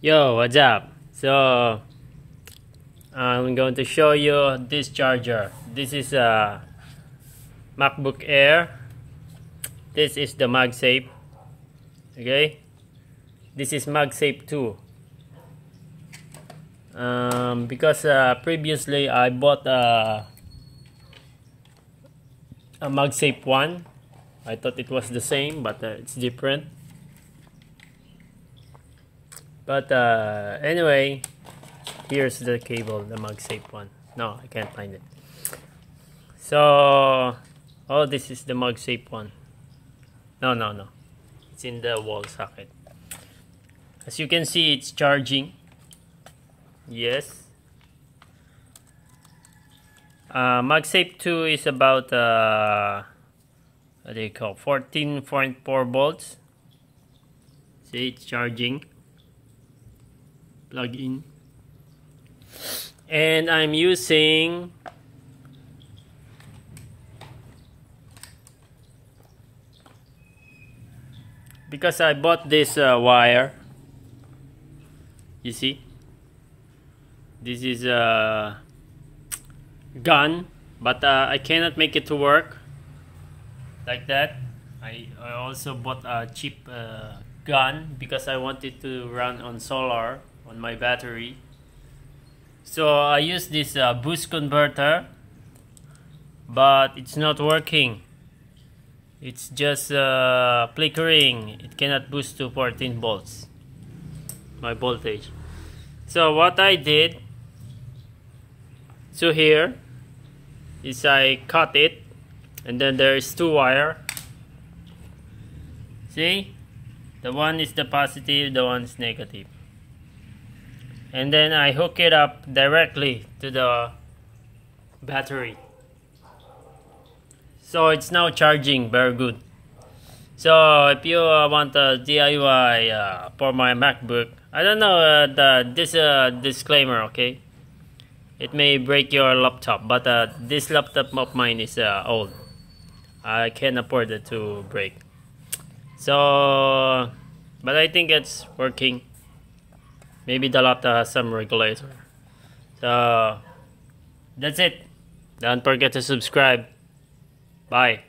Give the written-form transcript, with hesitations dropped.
Yo, what's up? So I'm going to show you this charger. This is a MacBook Air. This is the MagSafe. Okay, this is MagSafe 2. Because previously I bought a MagSafe 1. I thought it was the same, but it's different. But anyway, here's the cable, the MagSafe one. No, I can't find it. So, oh, this is the MagSafe one. No. It's in the wall socket. As you can see, it's charging. Yes. MagSafe 2 is about what do you call, 14.4 volts. See, it's charging. Plug in, and I'm using because I bought this wire. You see, this is a gun, but I cannot make it to work like that. I also bought a cheap gun because I wanted to run on solar on my battery. So I use this boost converter, but it's not working. It's just flickering. It cannot boost to 14 volts, my voltage. So what I did, so here is I cut it, and then there is two wire. See, the one is the positive, the one is negative. And then I hook it up directly to the battery. So it's now charging very good. So if you want a DIY for my MacBook, I don't know, this disclaimer, okay? It may break your laptop, but this laptop of mine is old. I can't afford it to break. So, but I think it's working. Maybe the laptop has some regulator. So that's it. Don't forget to subscribe. Bye.